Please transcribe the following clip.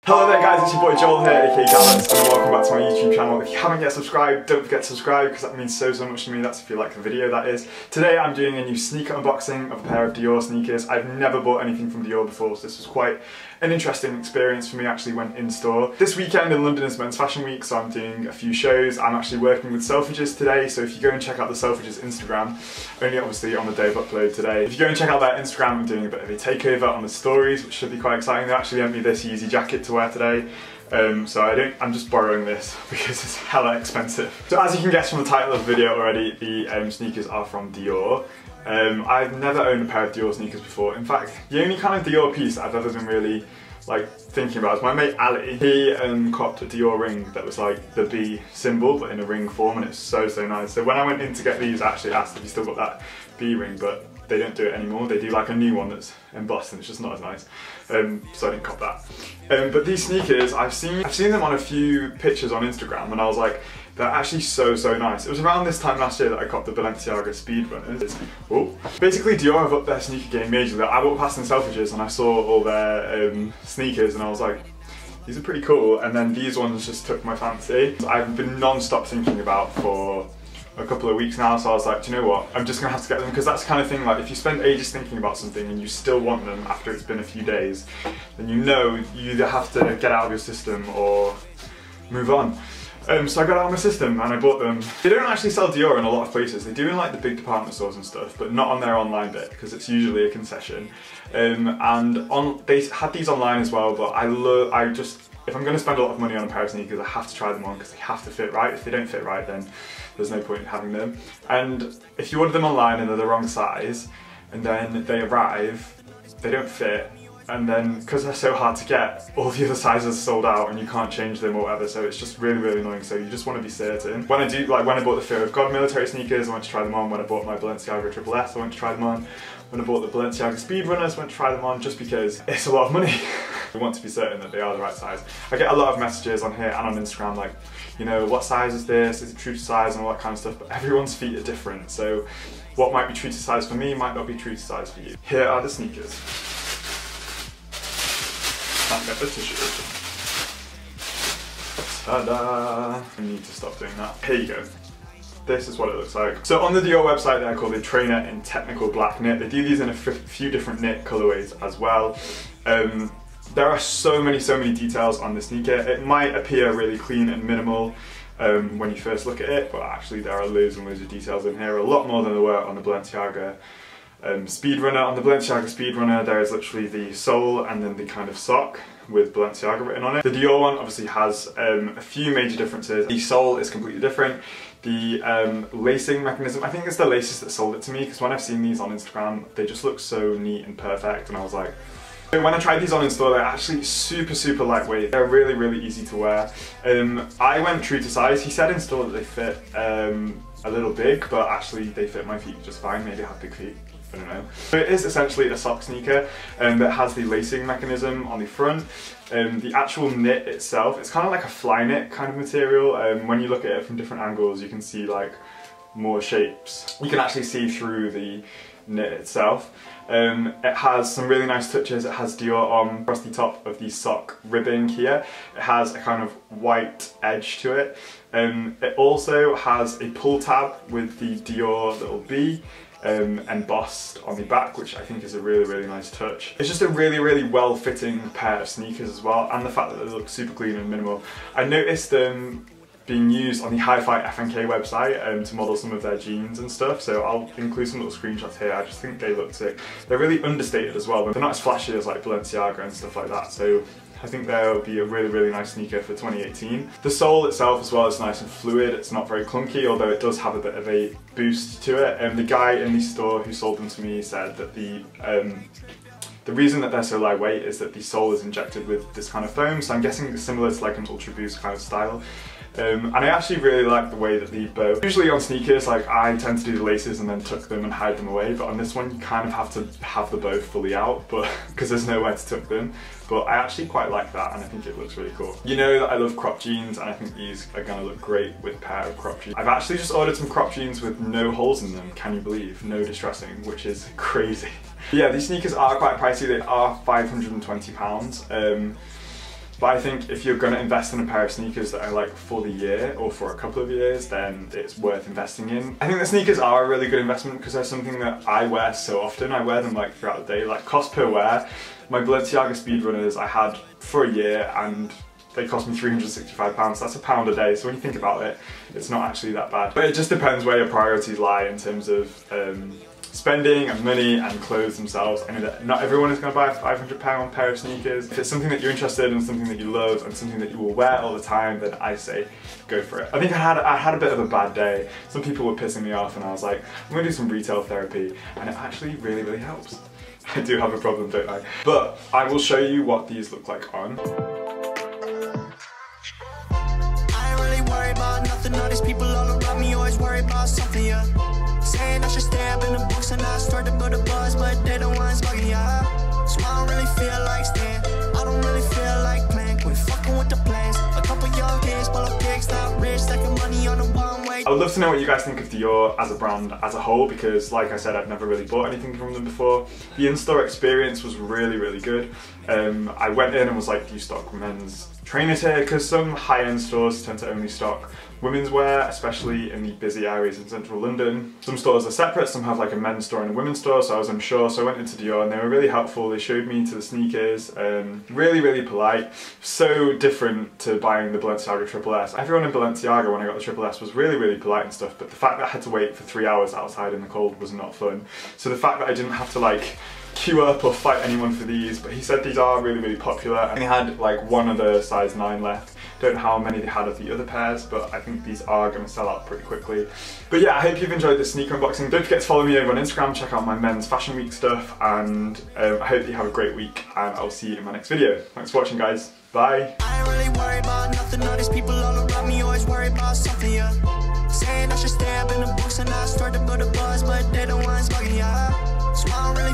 Hello there guys, it's your boy Joel here, aka Gallucks, and welcome back to my YouTube channel. If you haven't yet subscribed, don't forget to subscribe because that means so much to me. That's if you like the video, that is. Today I'm doing a new sneaker unboxing of a pair of DIOR sneakers. I've never bought anything from DIOR before, so this was quite an interesting experience for me actually when in store. This weekend in London is Men's Fashion Week, so I'm doing a few shows. I'm actually working with Selfridges today, so if you go and check out the Selfridges Instagram, only obviously on the day of upload today. If you go and check out their Instagram, I'm doing a bit of a takeover on the stories, which should be quite exciting. They actually lent me this Yeezy jacket to wear today. So I'm just borrowing this because it's hella expensive. So as you can guess from the title of the video already, the sneakers are from DIOR. I've never owned a pair of DIOR sneakers before. In fact, the only kind of DIOR piece that I've ever been really like thinking about is my mate Ali. He copped a DIOR ring that was like the B symbol but in a ring form, and it's so nice. So when I went in to get these, I actually asked if he still got that B ring, but they don't do it anymore. They do like a new one that's embossed and it's just not as nice. So I didn't cop that. But these sneakers, I've seen them on a few pictures on Instagram, and I was like, they're actually so nice. It was around this time last year that I copped the Balenciaga Speedrunners. Oh. Basically DIOR have upped their sneaker game majorly. I walked past in Selfridges and I saw all their sneakers and I was like, these are pretty cool, and then these ones just took my fancy. I've been non-stop thinking about for a couple of weeks now, so I was like, do you know what, I'm just gonna have to get them, because that's the kind of thing, like if you spend ages thinking about something and you still want them after it's been a few days, then you know you either have to get out of your system or move on. So I got out of my system and I bought them. They don't actually sell DIOR in a lot of places. They do in like the big department stores and stuff, but not on their online bit because it's usually a concession. They had these online as well, but if I'm going to spend a lot of money on a pair of sneakers, I have to try them on because they have to fit right. If they don't fit right, then there's no point in having them. And if you order them online and they're the wrong size, and then they arrive, they don't fit, and then because they're so hard to get, all the other sizes are sold out and you can't change them or whatever, so it's just really annoying. So you just want to be certain. When I bought the Fear of God military sneakers, I went to try them on. When I bought my Balenciaga Triple S, I went to try them on. When I bought the Balenciaga Speedrunners, I went to try them on just because it's a lot of money. I want to be certain that they are the right size. I get a lot of messages on here and on Instagram like, you know, what size is this? Is it true to size and all that kind of stuff, but everyone's feet are different. So what might be true to size for me might not be true to size for you. Here are the sneakers. I'll get the tissue. Ta-da! I need to stop doing that. Here you go. This is what it looks like. So on the DIOR website, they're called a trainer in technical black knit. They do these in a few different knit colorways as well. There are so many details on the sneaker. It might appear really clean and minimal when you first look at it, but actually there are loads and loads of details in here, a lot more than there were on the Balenciaga Speedrunner. On the Balenciaga Speedrunner, there is literally the sole and then the kind of sock with Balenciaga written on it. The DIOR one obviously has a few major differences. The sole is completely different. The lacing mechanism, I think it's the laces that sold it to me, because when I've seen these on Instagram, they just look so neat and perfect, and I was like, when I tried these on in store, they're actually super lightweight. They're really easy to wear. I went true to size. He said in store that they fit a little big, but actually they fit my feet just fine. Maybe I have big feet, I don't know. So it is essentially a sock sneaker that has the lacing mechanism on the front. The actual knit itself, it's kind of like a fly knit kind of material. When you look at it from different angles, you can see like more shapes. You can actually see through the knit itself. It has some really nice touches. It has DIOR on across the top of the sock ribbing here. It has a kind of white edge to it. It also has a pull tab with the DIOR little B embossed on the back, which I think is a really nice touch. It's just a really well-fitting pair of sneakers as well, and the fact that they look super clean and minimal. I noticed them being used on the Hi-Fi FNK website to model some of their jeans and stuff, so I'll include some little screenshots here. I just think they look sick. They're really understated as well, but they're not as flashy as like Balenciaga and stuff like that, so I think they'll be a really nice sneaker for 2018. The sole itself as well is nice and fluid. It's not very clunky, although it does have a bit of a boost to it. The guy in the store who sold them to me said that the reason that they're so lightweight is that the sole is injected with this kind of foam, so I'm guessing it's similar to like an Ultra Boost kind of style. And I actually really like the way that the bow, usually on sneakers, like I tend to do the laces and then tuck them and hide them away, but on this one you kind of have to have the bow fully out, but because there's nowhere to tuck them. But I actually quite like that, and I think it looks really cool. You know that I love crop jeans, and I think these are gonna look great with a pair of crop jeans. I've actually just ordered some crop jeans with no holes in them, can you believe? No distressing, which is crazy. Yeah, these sneakers are quite pricey. They are £520. But I think if you're going to invest in a pair of sneakers that are like for the year or for a couple of years, then it's worth investing in. I think the sneakers are a really good investment because they're something that I wear so often. I wear them like throughout the day, like cost per wear. My Balenciaga Speedrunners I had for a year and they cost me £365, that's £1 a day, so when you think about it, it's not actually that bad. But it just depends where your priorities lie in terms of spending and money and clothes themselves. I know that not everyone is going to buy a £500 pair of sneakers. If it's something that you're interested in, something that you love, and something that you will wear all the time, then I say go for it. I think I had a bit of a bad day. Some people were pissing me off and I was like, I'm going to do some retail therapy, and it actually really, really helps. I do have a problem, don't I? But I will show you what these look like on. All these people all around me always worry about something, yeah. Saying I should stay up in the books and I start to build a buzz, but they don't want to bugging, yeah. So I don't really feel like staying, I don't really feel like playing. Quit fucking with the plans. A couple young kids, pull up gigs, not rich, stacking money on the one way. I would love to know what you guys think of Dior as a brand as a whole, because like I said, I've never really bought anything from them before. The in-store experience was really, really good. I went in and was like, do you stock men's trainers here? Because some high-end stores tend to only stock women's wear, especially in the busy areas in central London. Some stores are separate, some have like a men's store and a women's store, so I was unsure, so I went into Dior and they were really helpful. They showed me to the sneakers, really, really polite. So different to buying the Balenciaga Triple S. Everyone in Balenciaga when I got the Triple S was really, really polite and stuff, but the fact that I had to wait for 3 hours outside in the cold was not fun. So the fact that I didn't have to like queue up or fight anyone for these, but he said these are really, really popular, and he had like one other size 9 left. Don't know how many they had of the other pairs, but I think these are going to sell out pretty quickly. But yeah, I hope you've enjoyed this sneaker unboxing. Don't forget to follow me over on Instagram, check out my men's fashion week stuff, and I hope that you have a great week, and I'll see you in my next video. Thanks for watching, guys. Bye. I ain't really worried about nothing, all these people all around me always worry about something, yeah. Saying I should stay up in the books and I start to build a buzz, but they don't